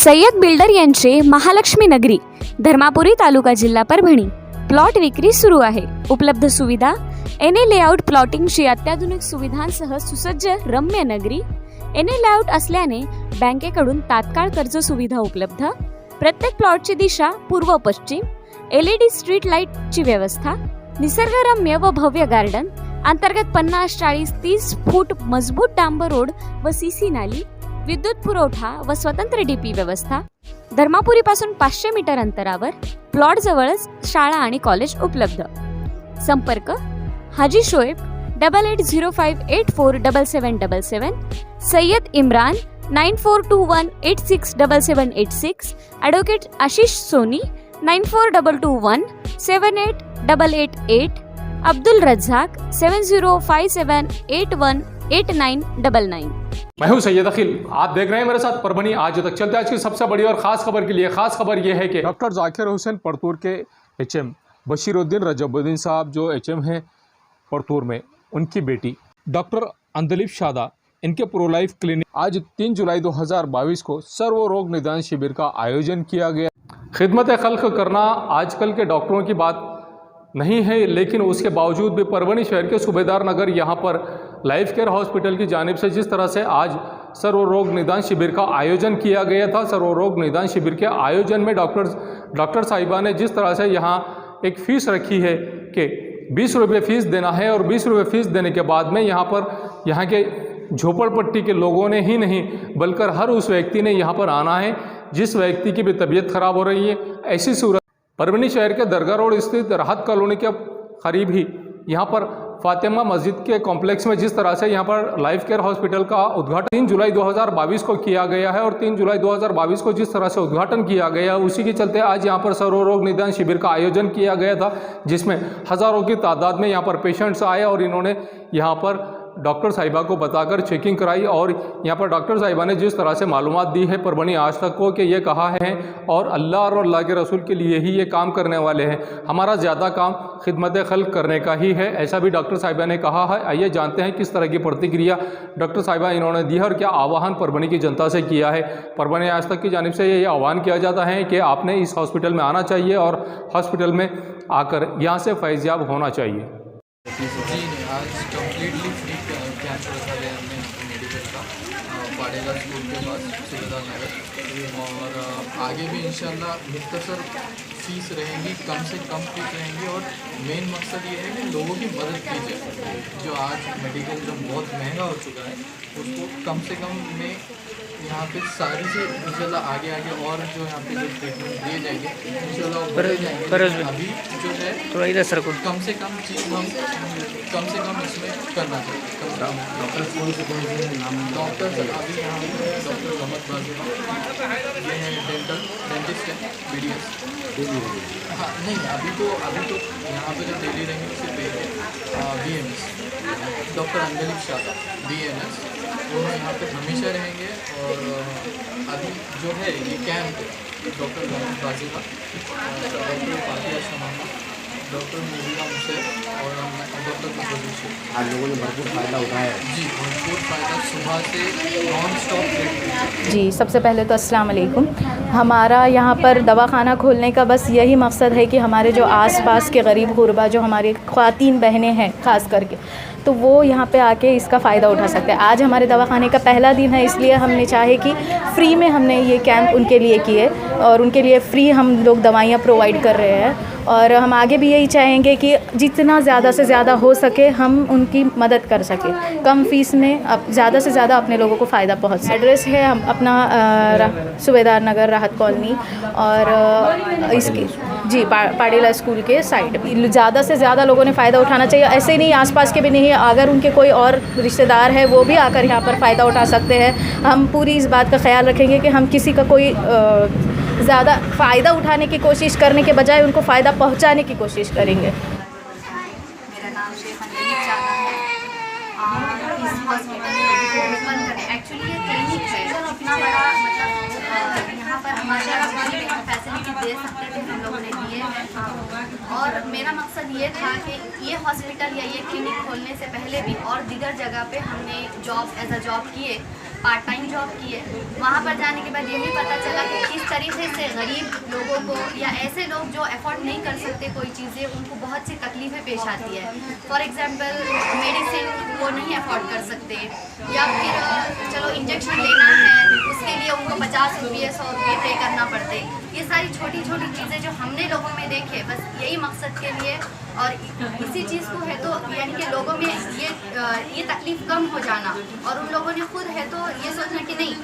Syed builder यांचे महालक्ष्मी नगरी धर्मापुरी तालुका जिल्हा परभणी प्लॉट विक्री सुरू आहे। उपलब्ध सुविधा एनए लेआउट प्लॉटिंगची अत्याधुनिक सुविधांसह सुसज्ज रम्य नगरी। एनए लेआउट असल्याने बँकेकडून तात्काळ कर्ज सुविधा उपलब्ध। प्रत्येक प्लॉटची दिशा पूर्व पश्चिम। LED स्ट्रीट लाईटची व्यवस्था। निसर्गरम्य व भव्य गार्डन। अंतर्गत 50-40-30 फूट मजबूत डांबर रोड व सीसी नाली। विद्युत पुरवठा व स्वतंत्र डीपी व्यवस्था। धर्मापुरी पासून 500 मीटर अंतरावर प्लॉट जवळच शाळा आणि कॉलेज उपलब्ध। संपर्क हाजी शोएब 8805847777, सय्यद इम्रान 9421867786, ॲडव्होकेट आशिष सोनी 9422178888, अब्दुल रज्जाक 7057818999। मैं हूं सैयद अखिल, आप देख रहे हैं मेरे साथ परभनी आज तक। चलते आज की सबसे बड़ी और ख़ास खबर के लिए। ख़ास खबर यह है कि डॉक्टर जाकिर हुसैन परतूर के HM बशीरुद्दीन रजबुद्दीन साहब जो HM हैं परतूर में, उनकी बेटी डॉक्टर अंदलीब शादा, इनके प्रो लाइफ क्लिनिक आज 3 जुलाई 2022 को सर्व रोग निदान शिविर का आयोजन किया गया। खिदमत खल्क करना आजकल के डॉक्टरों की बात नहीं है, लेकिन उसके बावजूद भी परभनी शहर के सूबेदार नगर यहाँ पर लाइफ केयर हॉस्पिटल की जानिब से जिस तरह से आज सर्व रोग निदान शिविर का आयोजन किया गया था, सर्व रोग निदान शिविर के आयोजन में डॉक्टर साहिबा ने जिस तरह से यहाँ एक फ़ीस रखी है कि 20 रुपये फ़ीस देना है, और 20 रुपये फ़ीस देने के बाद में यहाँ के झोपड़पट्टी के लोगों ने ही नहीं बल्कि हर उस व्यक्ति ने यहाँ पर आना है जिस व्यक्ति की भी तबीयत ख़राब हो रही है। ऐसी सूरत परभनी शहर के दरगाह रोड स्थित राहत कॉलोनी के करीब ही यहाँ पर फातिमा मस्जिद के कॉम्प्लेक्स में जिस तरह से यहाँ पर लाइफ केयर हॉस्पिटल का उद्घाटन 3 जुलाई 2022 को किया गया है, और 3 जुलाई 2022 को जिस तरह से उद्घाटन किया गया उसी के चलते आज यहाँ पर सर्व रोग निदान शिविर का आयोजन किया गया था, जिसमें हज़ारों की तादाद में यहाँ पर पेशेंट्स आए और इन्होंने यहाँ पर डॉक्टर साहिबा को बताकर चेकिंग कराई। और यहाँ पर डॉक्टर साहिबा ने जिस तरह से मालूमात दी है परभनी आज तक को कि ये कहा है और अल्लाह के रसूल के लिए ही ये काम करने वाले हैं, हमारा ज़्यादा काम खिदमत खल्क करने का ही है, ऐसा भी डॉक्टर साहिबा ने कहा है। आइए जानते हैं किस तरह की प्रतिक्रिया डॉक्टर साहिबा इन्होंने दी है और क्या आह्वान परभनी की जनता से किया है। परभनी आज तक की जानिब से ये आह्वान किया जाता है कि आपने इस हॉस्पिटल में आना चाहिए और हॉस्पिटल में आकर यहाँ से फैज़याब होना चाहिए। जी नहीं, आज कम्प्लीटली फ्री कैंप रखा गया हमने मेडिकल का पाड़ेगा स्कूल के पास सूबेदार नगर, और आगे भी इंशाल्लाह मुख्तसर फीस रहेंगी, कम से कम फीस रहेंगी, और मेन मकसद ये है कि लोगों की मदद की जाए। जो आज मेडिकल जो बहुत महंगा हो चुका है उसको कम से कम में यहाँ पे सारी से इंशाल्लाह आगे और जो यहाँ पे जो ट्रीटमेंट दिए जाएंगे इंशाल्लाह बढ़े जाएंगे। अभी जो है थोड़ा इधर सर को कम से कम चीज़ हम कम से कम इसमें करना चाहिए। डॉक्टर कौन से नाम डॉक्टर अभी यहाँ पे डॉक्टर मोहम्मद बाजी, ये है डेंटिस्ट है BDS। हाँ नहीं, अभी तो यहाँ पे जो डेली रहेंगे सिर्फ एक है BMS, डॉक्टर अंदलीब शादा BNS, वो यहाँ पे हमेशा रहेंगे। और अभी जो है ये कैंप डॉक्टर मोहम्मद बाजी का, डॉक्टर फातिया शमामा, डॉक्टर मुबीना मुसैर और डॉक्टर कबूल। आज लोगों ने भरपूर फ़ायदा उठाया है। जी भरपूर फ़ायदा, सुबह से नॉन स्टॉप। जी सबसे पहले तो अस्सलाम वालेकुम। हमारा यहाँ पर दवाखाना खोलने का बस यही मकसद है कि हमारे जो आसपास के गरीब गुरबा जो हमारी ख़वातीन बहनें हैं ख़ास करके, तो वो यहाँ पे आके इसका फ़ायदा उठा सकते हैं। आज हमारे दवाखाने का पहला दिन है, इसलिए हमने चाहे कि फ़्री में हमने ये कैंप उनके लिए किए और उनके लिए फ़्री हम लोग दवाइयाँ प्रोवाइड कर रहे हैं। और हम आगे भी यही चाहेंगे कि जितना ज़्यादा से ज़्यादा हो सके हम उनकी मदद कर सकें, कम फ़ीस में ज़्यादा से ज़्यादा अपने लोगों को फ़ायदा पहुँच सके। एड्रेस है हम अपना सूबेदार नगर राहत कॉलोनी, और इसकी जी पाड़ेला स्कूल के साइड। ज़्यादा से ज़्यादा लोगों ने फ़ायदा उठाना चाहिए। ऐसे ही नहीं, आसपास के भी नहीं, अगर उनके कोई और रिश्तेदार है वो भी आकर यहाँ पर फ़ायदा उठा सकते हैं। हम पूरी इस बात का ख्याल रखेंगे कि हम किसी का कोई ज़्यादा फ़ायदा उठाने की कोशिश करने के बजाय उनको फ़ायदा पहुँचाने की कोशिश करेंगे। मेरा नाम शेख अंदलीब शादा है। इस हॉस्पिटल में एक्चुअली ये क्लिनिक है, इतना बड़ा मतलब यहाँ पर हमारे फैसिलिटी दे सकते थे, हम लोगों ने दिए हैं। और मेरा मकसद ये था कि ये हॉस्पिटल या ये क्लिनिक खोलने से पहले भी और दीगर जगह पे हमने जॉब एज अ जॉब किए, पार्ट टाइम जॉब किए। वहाँ पर जाने के बाद ये भी पता चला कि तरीके से गरीब लोगों को या ऐसे लोग जो अफोर्ड नहीं कर सकते कोई चीज़ें, उनको बहुत सी तकलीफ़ें पेश आती है। फॉर एग्जांपल मेडिसिन वो नहीं अफोर्ड कर सकते, या फिर चलो इंजेक्शन लेना है उसके लिए उनको 50 रुपये 100 रुपये पे करना पड़ते। ये सारी छोटी छोटी चीज़ें जो हमने लोगों में देखे, बस यही मकसद के लिए और इसी चीज़ को है तो यानी कि लोगों में ये तकलीफ़ कम हो जाना, और उन लोगों ने खुद है तो ये सोचना कि नहीं,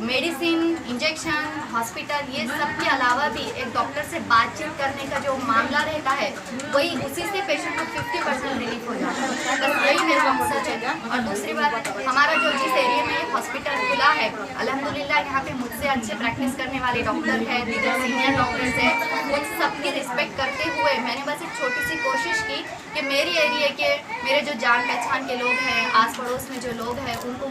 मेडिसिन, इंजेक्शन, हॉस्पिटल, ये सब के अलावा भी एक डॉक्टर से बातचीत करने का जो मामला रहता है, वही उसी से पेशेंट को 50% रिलीफ हो जाता है। बस यही मेरा मकसद है। और दूसरी बात, हमारा जो जिस एरिया में हॉस्पिटल खुला है, अल्हम्दुलिल्लाह यहाँ पे मुझसे अच्छे प्रैक्टिस करने वाले डॉक्टर हैं, दीगर सीनियर डॉक्टर्स हैं, उन सबकी रिस्पेक्ट करते हुए मैंने बस एक छोटी सी कोशिश की कि मेरी एरिया के मेरे जो जान पहचान के लोग हैं, आस पड़ोस में जो लोग हैं, उनको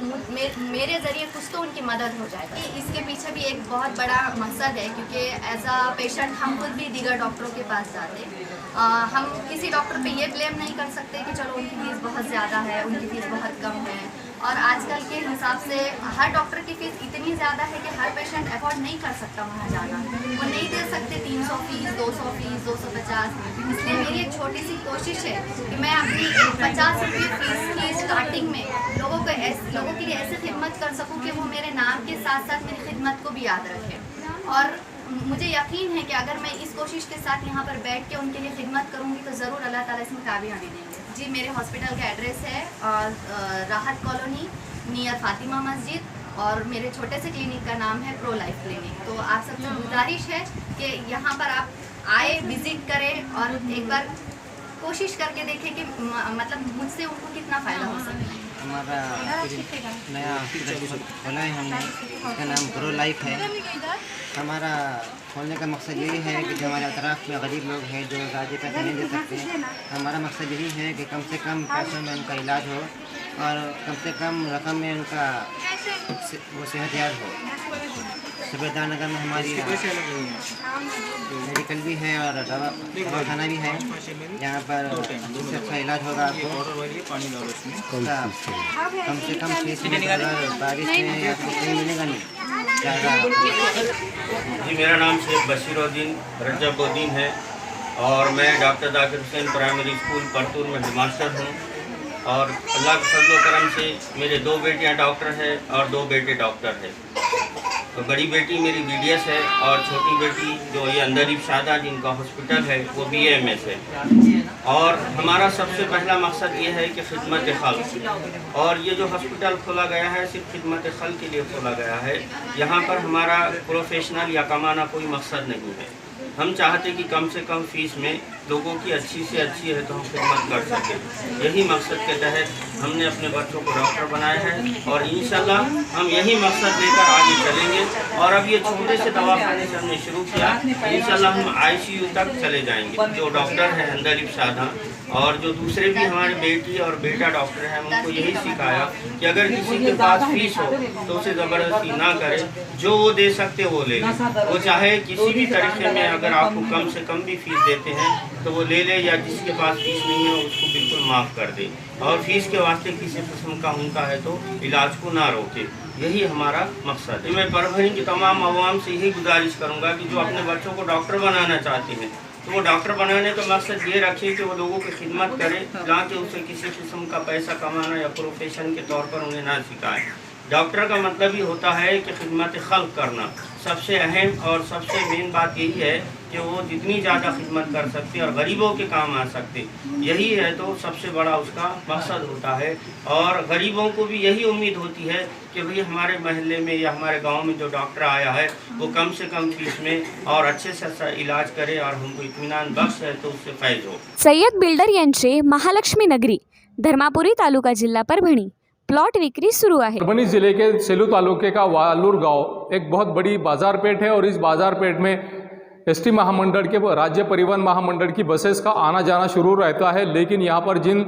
मेरे ज़रिए कुछ तो उनकी मदद हो जाए। इसके पीछे भी एक बहुत बड़ा मकसद है, क्योंकि एज अ पेशेंट हम खुद भी दीगर डॉक्टरों के पास जाते हैं। हम किसी डॉक्टर पे ये ब्लेम नहीं कर सकते कि चलो उनकी फ़ीस बहुत ज़्यादा है, उनकी फ़ीस बहुत कम है। और आजकल के हिसाब से हर डॉक्टर की फ़ीस इतनी ज़्यादा है कि हर पेशेंट अफोर्ड नहीं कर सकता वहाँ जाना, वो नहीं दे सकते 300 फ़ीस, 200 फ़ीस, 250। इसलिए मेरी एक छोटी सी कोशिश है कि मैं अपनी 50 रुपये फ़ीस की स्टार्टिंग में लोगों के लिए ऐसे खिदमत कर सकूं कि वो मेरे नाम के साथ साथ मेरी खिदमत को भी याद रखें। और मुझे यकीन है कि अगर मैं इस कोशिश के साथ यहाँ पर बैठ के उनके लिए खिदमत करूँगी तो ज़रूर अल्लाह ताला इसमें कामयाबी देंगे। जी, मेरे हॉस्पिटल का एड्रेस है राहत कॉलोनी नियर फातिमा मस्जिद, और मेरे छोटे से क्लिनिक का नाम है प्रो लाइफ क्लिनिक। तो आप सबसे गुजारिश है कि यहाँ पर आप आए, विज़िट करें और एक बार कोशिश करके देखें कि मतलब मुझसे उनको कितना फ़ायदा हो सकता है। हमारा नया हॉस्पिटल खोला है हमने, इसका नाम प्रो लाइफ है। हमारा खोलने का मकसद यही है कि जो हमारे अतराफ़ में गरीब लोग हैं जो ज़्यादा पैसे नहीं दे सकते, हमारा मकसद यही है कि कम से कम पैसों में उनका इलाज हो और कम से कम रकम में उनका वो सेहतयाब हो। सुबेदार नगर में हमारी मेडिकल भी है और दवाखाना भी है, जहाँ पर सबसे अच्छा इलाज होगा आपको। कम से कम फीस बारिश में आपको कहीं मिलेगा नहीं ज़्यादा। जी, मेरा नाम शेख बशीरुद्दीन रजबुद्दीन है और मैं doctor Zakir Hussain primary school Partur में हेडमास्टर हूँ। और अल्लाह के फजल करम से मेरे 2 बेटियाँ डॉक्टर हैं और 2 बेटे डॉक्टर हैं। तो बड़ी बेटी मेरी BDS है और छोटी बेटी जो ये अंदर शादा जिनका हॉस्पिटल है वो BAMS है। और हमारा सबसे पहला मकसद ये है कि खिदमत खल्क, और ये जो हॉस्पिटल खोला गया है सिर्फ खिदमत खल्क के लिए खोला गया है। यहाँ पर हमारा प्रोफेशनल या कमाना कोई मकसद नहीं है। हम चाहते कि कम से कम फ़ीस में लोगों की अच्छी से अच्छी है तो हम खिदमत कर सकें। यही मकसद के तहत हमने अपने बच्चों को डॉक्टर बनाया है और इंशाल्लाह हम यही मकसद लेकर आगे चलेंगे। और अब ये छोटे से दवाखाने से हमने शुरू किया, इंशाल्लाह हम ICU तक चले जाएंगे। जो डॉक्टर हैं अंदर शादा और जो दूसरे भी हमारे बेटी और बेटा डॉक्टर हैं, उनको यही सिखाया कि अगर किसी के पास फीस हो तो उसे ज़बरदस्ती ना करे, जो वो दे सकते वो ले ले। वो चाहे किसी भी तरीके में अगर आपको कम से कम भी फीस देते हैं तो वो ले ले, या जिसके पास फीस नहीं है उसको बिल्कुल माफ़ कर दे। और फीस के वास्ते किसी किस्म का उनका है तो इलाज को ना रोके, यही हमारा मकसद है। मैं परभणी की तमाम आवाम से यही गुजारिश करूँगा कि जो अपने बच्चों को डॉक्टर बनाना चाहते हैं तो वो डॉक्टर बनाने का मकसद ये रखे कि वो लोगों की खिदमत करे, ना कि उसे किसी किस्म का पैसा कमाना या प्रोफेशन के तौर पर उन्हें ना सिखाए। डॉक्टर का मतलब ही होता है कि खिदमत खल्क करना। सबसे अहम और सबसे मेन बात यही है कि वो जितनी ज़्यादा खिदमत कर सकते और गरीबों के काम आ सकते, यही है तो सबसे बड़ा उसका मकसद होता है। और गरीबों को भी यही उम्मीद होती है कि भाई हमारे महल्ले में या हमारे गांव में जो डॉक्टर आया है वो कम से कम फीस में और अच्छे से अच्छा इलाज करे और हमको इत्मीनान बख्श है तो उससे फैज़ हो। सय्यद बिल्डर यांचे महालक्ष्मी नगरी धर्मापुरी तालुका जिल्हा परभणी प्लॉट विक्री शुरू आहे। परभणी जिले के सेलू तालुके का वालूर गांव एक बहुत बड़ी बाजार पेठ है और इस बाजार पेठ में ST महामंडल के राज्य परिवहन महामंडल की बसेस का आना जाना शुरू रहता है। लेकिन यहाँ पर जिन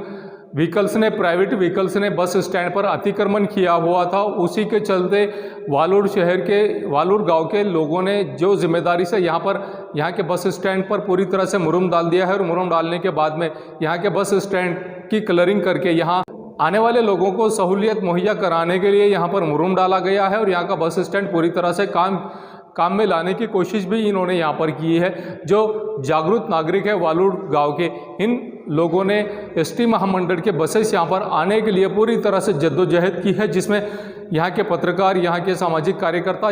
व्हीकल्स ने प्राइवेट व्हीकल्स ने बस स्टैंड पर अतिक्रमण किया हुआ था, उसी के चलते वालूर शहर के वालूर गांव के लोगों ने जो जिम्मेदारी से यहाँ के बस स्टैंड पर पूरी तरह से मुरम डाल दिया है। और मुरम डालने के बाद में यहाँ के बस स्टैंड की कलरिंग करके यहाँ आने वाले लोगों को सहूलियत मुहैया कराने के लिए यहाँ पर मुरम डाला गया है और यहाँ का बस स्टैंड पूरी तरह से काम में लाने की कोशिश भी इन्होंने यहाँ पर की है। जो जागरूक नागरिक है वालूड़ गांव के, इन लोगों ने एसटी महामंडल के बसेस यहाँ पर आने के लिए पूरी तरह से जद्दोजहद की है, जिसमें यहाँ के पत्रकार, यहाँ के सामाजिक कार्यकर्ता,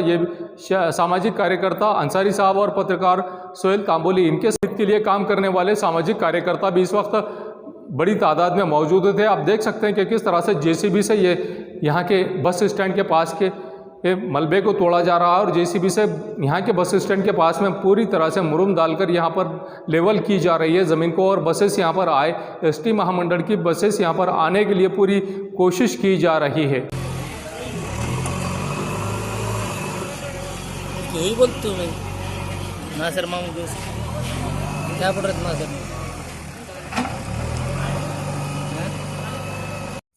सामाजिक कार्यकर्ता अंसारी साहब और पत्रकार सोहेल तांबोली, इनके हित के लिए काम करने वाले सामाजिक कार्यकर्ता भी इस वक्त बड़ी तादाद में मौजूद थे। आप देख सकते हैं कि किस तरह से जेसीबी से ये यहाँ के बस स्टैंड के पास के मलबे को तोड़ा जा रहा है और जेसीबी से यहाँ के बस स्टैंड के पास में पूरी तरह से मुरुम डालकर यहाँ पर लेवल की जा रही है ज़मीन को, और बसेस यहाँ पर आए, एसटी महामंडल की बसेस यहाँ पर आने के लिए पूरी कोशिश की जा रही है। यही बोलते हो मैं नासिर मामू दोस्त क्या पढ़ रहे थे नासिर?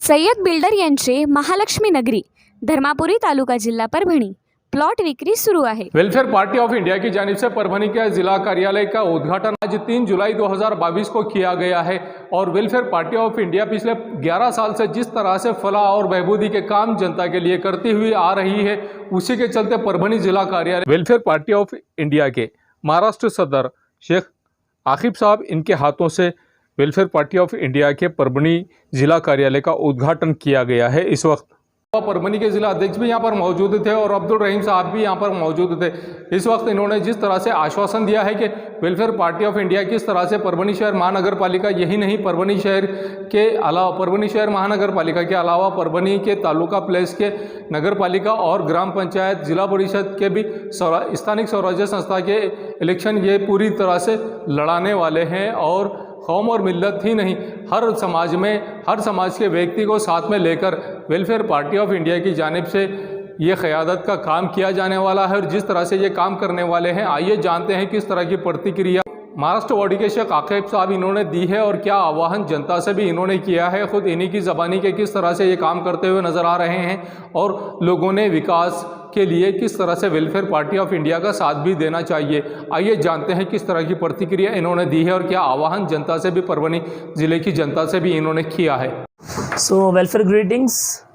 सय्यद बिल्डर यांचे महालक्ष्मी नगरी धर्मापुरी तालुका जिल्हा परभणी प्लॉट विक्री सुरू आहे। वेलफेयर पार्टी ऑफ इंडिया की जानिब से परभणी के जिला कार्यालय का उद्घाटन आज 3 जुलाई 2022 को किया गया है। और वेलफेयर पार्टी ऑफ इंडिया पिछले 11 साल से जिस तरह से फलाह और बहबूदी के काम जनता के लिए करती हुई आ रही है, उसी के चलते परभणी जिला कार्यालय वेलफेयर पार्टी ऑफ इंडिया के महाराष्ट्र सदर शेख आकिब साहब, इनके हाथों से वेलफेयर पार्टी ऑफ इंडिया के परभणी जिला कार्यालय का उद्घाटन किया गया है। इस वक्त परभणी के जिला अध्यक्ष भी यहाँ पर मौजूद थे और अब्दुल रहीम साहब भी यहाँ पर मौजूद थे। इस वक्त इन्होंने जिस तरह से आश्वासन दिया है कि वेलफेयर पार्टी ऑफ इंडिया किस तरह से परभणी शहर महानगर पालिका, यही नहीं परभणी शहर के अलावा, परभणी शहर महानगर पालिका के अलावा परभणी के तालुका प्लेस के नगर पालिका और ग्राम पंचायत, जिला परिषद के भी स्थानिक स्वराज्य संस्था के इलेक्शन ये पूरी तरह से लड़ाने वाले हैं। और कौम और मिल्लत ही नहीं, हर समाज में, हर समाज के व्यक्ति को साथ में लेकर वेलफेयर पार्टी ऑफ इंडिया की जानिब से ये क़यादत का काम किया जाने वाला है। और जिस तरह से ये काम करने वाले हैं, आइए जानते हैं किस तरह की प्रतिक्रिया महाराष्ट्र बॉडी के शेख आकिब साहब इन्होंने दी है और क्या आह्वान जनता से भी इन्होंने किया है। खुद इन्हीं की ज़बानी के किस तरह से ये काम करते हुए नज़र आ रहे हैं और लोगों ने विकास के लिए किस तरह से वेलफेयर पार्टी ऑफ इंडिया का साथ भी देना चाहिए। आइए जानते हैं किस तरह की प्रतिक्रिया इन्होंने दी है और क्या आह्वान जनता से भी, परभणी ज़िले की जनता से भी इन्होंने किया है। सो वेलफेयर ग्रीटिंग्स,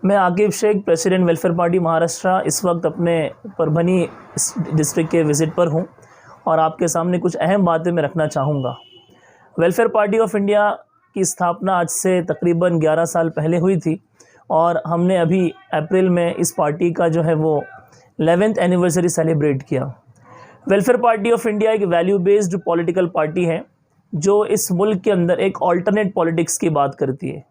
मैं Aqib Shaikh, president welfare party Maharashtra, इस वक्त अपने परभणी डिस्ट्रिक्ट के विज़िट पर हूँ और आपके सामने कुछ अहम बातें मैं रखना चाहूँगा। वेलफेयर पार्टी ऑफ इंडिया की स्थापना आज से तकरीबन 11 साल पहले हुई थी और हमने अभी अप्रैल में इस पार्टी का जो है वो 11th एनिवर्सरी सेलिब्रेट किया। वेलफेयर पार्टी ऑफ इंडिया एक वैल्यू बेस्ड पॉलिटिकल पार्टी है जो इस मुल्क के अंदर एक ऑल्टरनेट पॉलिटिक्स की बात करती है।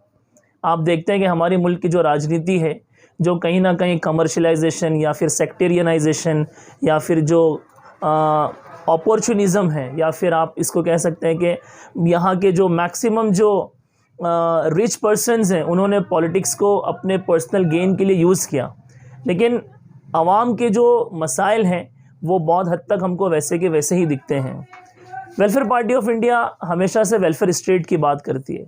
आप देखते हैं कि हमारे मुल्क की जो राजनीति है, जो कहीं ना कहीं कमर्शलाइजेशन या फिर सेक्टेरियनाइजेशन या फिर जो अपॉर्चुनिज़म है, या फिर आप इसको कह सकते हैं कि यहाँ के जो मैक्सिमम जो रिच पर्सन्स हैं उन्होंने पॉलिटिक्स को अपने पर्सनल गेन के लिए यूज़ किया, लेकिन आवाम के जो मसाइल हैं वो बहुत हद तक हमको वैसे के वैसे ही दिखते हैं। वेलफेयर पार्टी ऑफ इंडिया हमेशा से वेलफेयर स्टेट की बात करती है।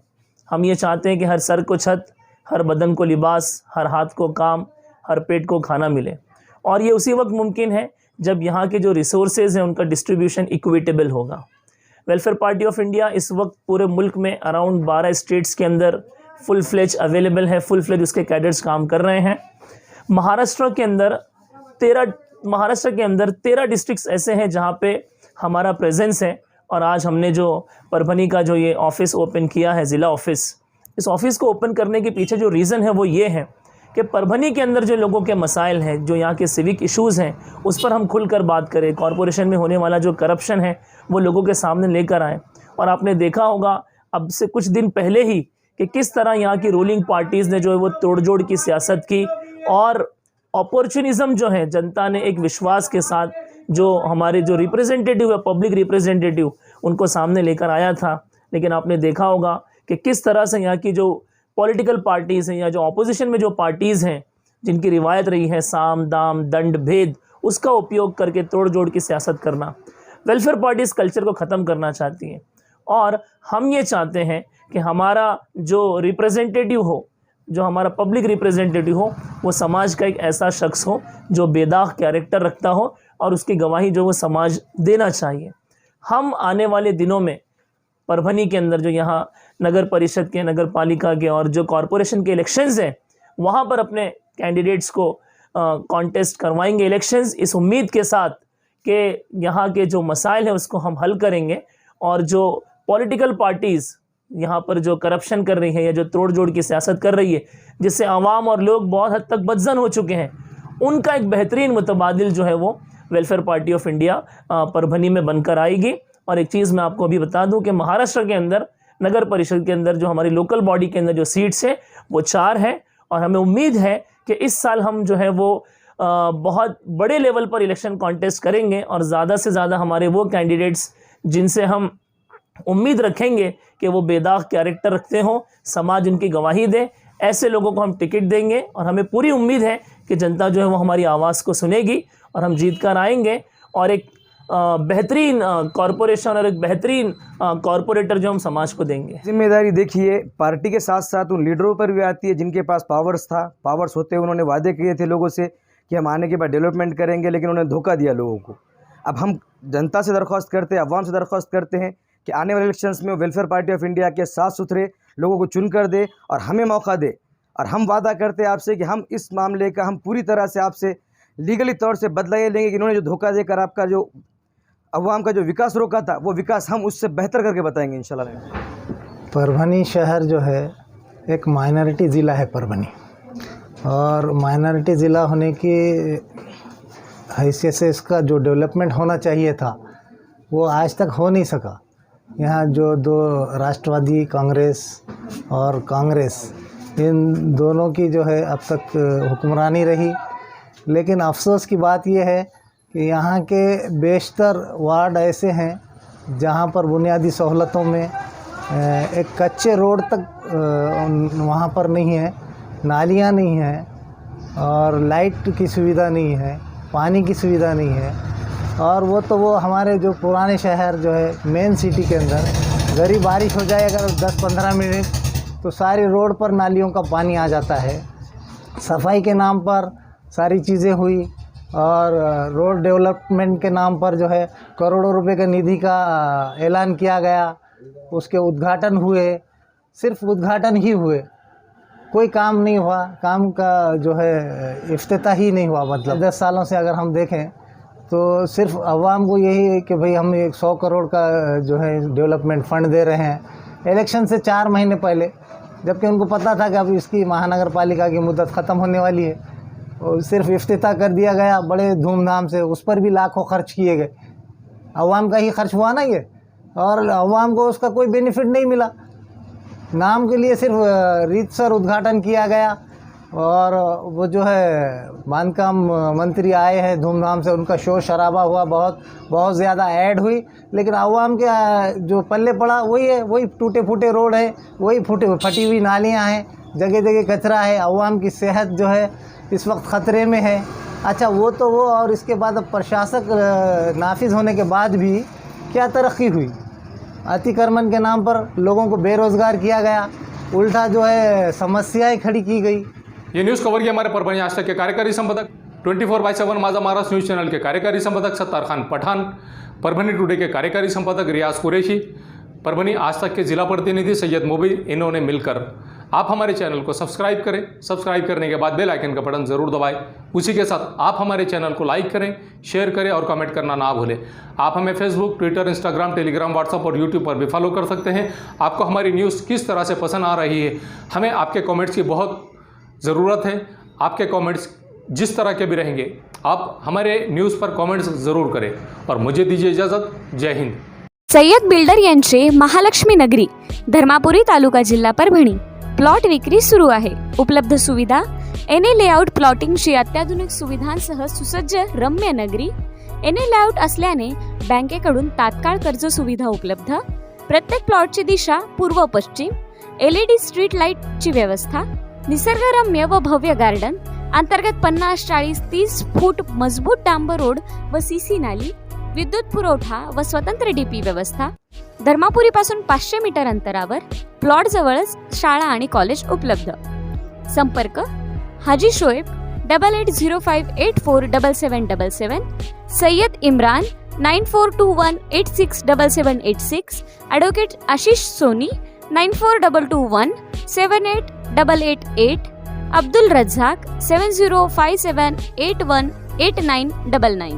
हम ये चाहते हैं कि हर सर को छत, हर बदन को लिबास, हर हाथ को काम, हर पेट को खाना मिले, और ये उसी वक्त मुमकिन है जब यहाँ के जो रिसोर्सेज हैं उनका डिस्ट्रीब्यूशन इक्विटेबल होगा। वेलफेयर पार्टी ऑफ इंडिया इस वक्त पूरे मुल्क में अराउंड 12 स्टेट्स के अंदर फुल फ्लेज अवेलेबल है, फुल फ्लेज उसके कैडर्स काम कर रहे हैं। महाराष्ट्र के अंदर 13 डिस्ट्रिक्ट्स ऐसे हैं जहाँ पे हमारा प्रेजेंस है, और आज हमने जो परभणी का जो ये ऑफ़िस ओपन किया है, ज़िला ऑफ़िस, इस ऑफ़िस को ओपन करने के पीछे जो रीज़न है वो ये है कि परभणी के अंदर जो लोगों के मसाइल हैं, जो यहाँ के सिविक इश्यूज़ हैं, उस पर हम खुलकर बात करें। कॉरपोरेशन में होने वाला जो करप्शन है वो लोगों के सामने लेकर आएँ। और आपने देखा होगा अब से कुछ दिन पहले ही कि किस तरह यहाँ की रूलिंग पार्टीज़ ने जो है वो तोड़जोड़ की सियासत की, और अपॉर्चुनिज़म जो है, जनता ने एक विश्वास के साथ जो हमारे जो रिप्रेजेंटेटिव है, पब्लिक रिप्रेजेंटेटिव, उनको सामने लेकर आया था। लेकिन आपने देखा होगा कि किस तरह से यहाँ की जो पॉलिटिकल पार्टीज़ हैं या जो ऑपोजिशन में जो पार्टीज़ हैं, जिनकी रिवायत रही है साम दाम दंड भेद, उसका उपयोग करके तोड़ जोड़ की सियासत करना। वेलफेयर पार्टी इस कल्चर को ख़त्म करना चाहती हैं, और हम ये चाहते हैं कि हमारा जो रिप्रेजेंटेटिव हो, जो हमारा पब्लिक रिप्रेजेंटेटिव हो, वो समाज का एक ऐसा शख्स हो जो बेदाग कैरेक्टर रखता हो, और उसकी गवाही जो वो समाज देना चाहिए। हम आने वाले दिनों में परभणी के अंदर जो यहाँ नगर परिषद के, नगर पालिका के और जो कॉरपोरेशन के इलेक्शंस हैं, वहाँ पर अपने कैंडिडेट्स को कॉन्टेस्ट करवाएंगे इलेक्शंस, इस उम्मीद के साथ कि यहाँ के जो मसाइल हैं उसको हम हल करेंगे और जो पॉलिटिकल पार्टीज़ यहाँ पर जो करप्शन कर रही है या जो तोड़ जोड़ की सियासत कर रही है जिससे आवाम और लोग बहुत हद तक बदजन हो चुके हैं, उनका एक बेहतरीन मुतबादिल जो है वो welfare party of India Parbhani में बनकर आएगी। और एक चीज़ मैं आपको अभी बता दूं कि महाराष्ट्र के अंदर नगर परिषद के अंदर जो हमारी लोकल बॉडी के अंदर जो सीट्स हैं वो 4 हैं और हमें उम्मीद है कि इस साल हम जो है वो बहुत बड़े लेवल पर इलेक्शन कॉन्टेस्ट करेंगे और ज़्यादा से ज़्यादा हमारे वो कैंडिडेट्स जिनसे हम उम्मीद रखेंगे कि वो बेदाग कैरेक्टर रखते हों, समाज उनकी गवाही दे, ऐसे लोगों को हम टिकट देंगे और हमें पूरी उम्मीद है कि जनता जो है वो हमारी आवाज़ को सुनेगी और हम जीत कर आएंगे और एक बेहतरीन कॉरपोरेशन और एक बेहतरीन कॉरपोरेटर जो हम समाज को देंगे। जिम्मेदारी देखिए पार्टी के साथ साथ उन लीडरों पर भी आती है जिनके पास पावर्स होते हैं। उन्होंने वादे किए थे लोगों से कि हम आने के बाद डेवलपमेंट करेंगे, लेकिन उन्होंने धोखा दिया लोगों को। अब हम जनता से दरख्वास्त करते हैं, अवाम से दरख्वास्त करते हैं कि आने वाले इलेक्शंस में वेलफेयर पार्टी ऑफ इंडिया के साफ सुथरे लोगों को चुन कर दे और हमें मौका दे। और हम वादा करते हैं आपसे कि हम इस मामले का हम पूरी तरह से आपसे लीगली तौर से बदला ये लेंगे कि इन्होंने जो धोखा देकर आपका जो अवाम का जो विकास रोका था वो विकास हम उससे बेहतर करके बताएंगे इंशाल्लाह। परभनी शहर जो है एक माइनॉरिटी ज़िला है परभनी, और माइनॉरिटी ज़िला होने की हैसियत से इसका जो डेवलपमेंट होना चाहिए था वो आज तक हो नहीं सका। यहाँ जो 2 राष्ट्रवादी कांग्रेस और कांग्रेस इन दोनों की जो है अब तक हुक्मरानी रही, लेकिन अफसोस की बात यह है कि यहाँ के बेशतर वार्ड ऐसे हैं जहाँ पर बुनियादी सहूलतों में एक कच्चे रोड तक वहाँ पर नहीं है, नालियाँ नहीं हैं और लाइट की सुविधा नहीं है, पानी की सुविधा नहीं है। और वो हमारे जो पुराने शहर जो है मेन सिटी के अंदर गरीब बारिश हो जाए अगर 10-15 मिनट तो सारी रोड पर नालियों का पानी आ जाता है। सफाई के नाम पर सारी चीज़ें हुई और रोड डेवलपमेंट के नाम पर जो है करोड़ों रुपए का निधि का ऐलान किया गया, उसके उद्घाटन हुए, सिर्फ उद्घाटन ही हुए, कोई काम नहीं हुआ, काम का जो है इफ्तिताह ही नहीं हुआ। मतलब 10 सालों से अगर हम देखें तो सिर्फ अवाम को यही है कि भाई हम 100 करोड़ का जो है डेवलपमेंट फ़ंड दे रहे हैं इलेक्शन से 4 महीने पहले, जबकि उनको पता था कि अब इसकी महानगर पालिका की मुद्दत ख़त्म होने वाली है। और सिर्फ इफ्तिताह कर दिया गया बड़े धूमधाम से, उस पर भी लाखों खर्च किए गए। अवाम का ही खर्च हुआ ना ये, और अवाम को उसका कोई बेनिफिट नहीं मिला। नाम के लिए सिर्फ रीतसर उद्घाटन किया गया और वो जो है बांधकाम मंत्री आए हैं धूमधाम से, उनका शोर शराबा हुआ, बहुत ज़्यादा ऐड हुई, लेकिन अवाम के जो पल्ले पड़ा वही है, वही टूटे फूटे रोड है, वही फटी हुई नालियाँ हैं, जगह जगह कचरा है। अवाम की सेहत जो है इस वक्त ख़तरे में है। अच्छा वो तो वो, और इसके बाद अब प्रशासक नाफिज होने के बाद भी क्या तरक्की हुई? अतिक्रमण के नाम पर लोगों को बेरोज़गार किया गया, उल्टा जो है समस्याएं खड़ी की गई। ये न्यूज़ कवर किया हमारे परभणी आज तक के कार्यकारी संपादक, 24/7 माझा महाराष्ट्र न्यूज़ चैनल के कार्यकारी संपादक सत्तार खान पठान, परभणी टुडे के कार्यकारी संपादक रियाज कुरैशी, परभणी आज तक के जिला प्रतिनिधि सैयद मोबिन, इन्होंने मिलकर आप हमारे चैनल को सब्सक्राइब करें। सब्सक्राइब करने के बाद बेल आइकन का बटन ज़रूर दबाएं। उसी के साथ आप हमारे चैनल को लाइक करें, शेयर करें और कमेंट करना ना भूलें। आप हमें Facebook, Twitter, Instagram, Telegram, WhatsApp और यूट्यूब पर भी फॉलो कर सकते हैं। आपको हमारी न्यूज़ किस तरह से पसंद आ रही है, हमें आपके कमेंट्स की बहुत ज़रूरत है। आपके कमेंट्स जिस तरह के भी रहेंगे आप हमारे न्यूज़ पर कमेंट्स ज़रूर करें और मुझे दीजिए इजाज़त। जय हिंद। सय्यद बिल्डर यांचे महालक्ष्मी नगरी, धर्मापुरी तालुका जिल्हा परभणी प्लॉट विक्री सुरू आहे। उपलब्ध सुविधा एनए लेआउट प्लॉटिंगची अत्याधुनिक सुविधांसह सुसज्ज रम्य नगरी। एनए लेआउट असल्याने बँकेकडून तात्काळ कर्ज सुविधा उपलब्ध। प्रत्येक प्लॉटची दिशा पूर्व पश्चिम। LED स्ट्रीट लाईटची व्यवस्था। निसर्गरम्य व भव्य गार्डन। अंतर्गत 50-40-30 फूट मजबूत डांबर रोड व सीसी नाली। विद्युत पुरवठा व स्वतंत्र DP व्यवस्था। धर्मापुरी पासून 500 मीटर अंतरावर प्लॉट जवळच शाळा आणि कॉलेज उपलब्ध। संपर्क हाजी शोएब 8805847777, सय्यद इम्रान 9421867786, ॲडव्होकेट आशिष सोनी 9422178888, अब्दुल रज्जाक 7057818999।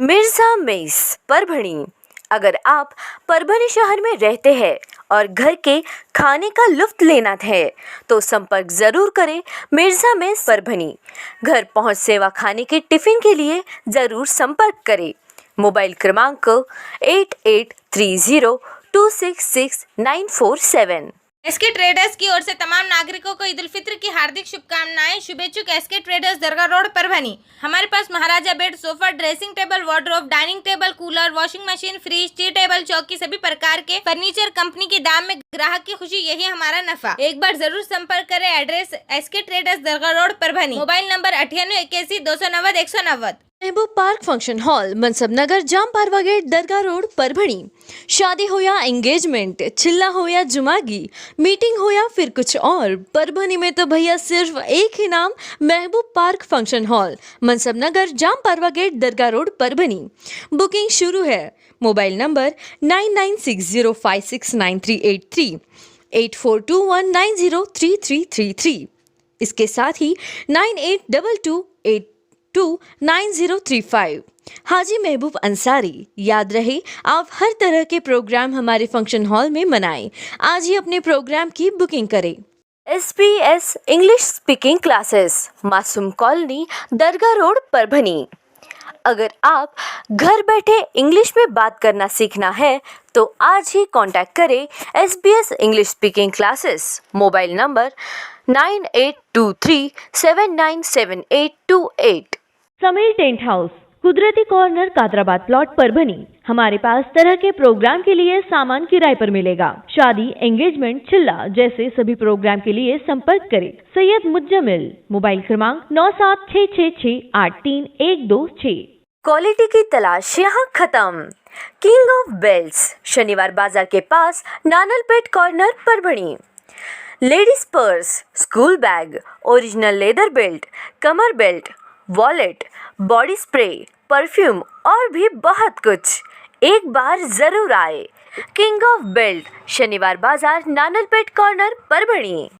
मिर्जा मेस परभणी। अगर आप परभणी शहर में रहते हैं और घर के खाने का लुत्फ लेना है तो संपर्क जरूर करें मिर्जा मेस परभणी। घर पहुंच सेवा खाने के टिफिन के लिए जरूर संपर्क करें। मोबाइल क्रमांक 8830266947। एसके ट्रेडर्स की ओर से तमाम नागरिकों को ईद उल फित्र की हार्दिक शुभकामनाएं। शुभेच्छुक एसके ट्रेडर्स दरगाह रोड परभणी। हमारे पास महाराजा bed, sofa, dressing table, wardrobe, dining table, cooler, washing machine, fridge, tea table, चौकी सभी प्रकार के फर्नीचर कंपनी के दाम में ग्राहक की खुशी, यही हमारा नफा। एक बार जरूर संपर्क करें। एड्रेस एसके ट्रेडर्स दरगाह रोड परभणी। मोबाइल नंबर 9881 महबूब पार्क फंक्शन हॉल, मनसब नगर, जाम पारवा गेट, दरगाह रोड परभणी। शादी हो या एंगेजमेंट, चिल्ला हो या जुमागी, मीटिंग हो या फिर कुछ और, परभणी में तो भैया सिर्फ एक ही नाम, महबूब पार्क फंक्शन हॉल, मनसब नगर, जाम पारवा गेट, दरगाह रोड परभणी। बुकिंग शुरू है। Mobile number 9960569383, 8421903333। इसके साथ ही 9822829035। हाजी महबूब अंसारी। याद रहे, आप हर तरह के प्रोग्राम हमारे फंक्शन हॉल में मनाएं। आज ही अपने प्रोग्राम की बुकिंग करें। SBS इंग्लिश स्पीकिंग क्लासेस, मासूम कॉलोनी, दरगाह रोड परभणी। अगर आप घर बैठे इंग्लिश में बात करना सीखना है तो आज ही कांटेक्ट करें SBS English speaking classes. Mobile number 9823797828। Sameer tent house, कुदरती कॉर्नर, कादराबाद प्लॉट परभणी। हमारे पास तरह के प्रोग्राम के लिए सामान किराए पर मिलेगा। शादी, एंगेजमेंट, चिल्ला जैसे सभी प्रोग्राम के लिए संपर्क करें सैयद मुज्जमिल। मोबाइल क्रमांक 9766683126। क्वालिटी की तलाश यहाँ खत्म। किंग ऑफ बेल्ट्स, शनिवार बाजार के पास, Nanalpet corner Parbhani. Ladies purse, school bag, original leather belt, कमर belt, wallet, body spray, perfume और भी बहुत कुछ। एक बार जरूर आए। किंग ऑफ बेल्ट, शनिवार बाजार, नानलपेट कॉर्नर परभणी।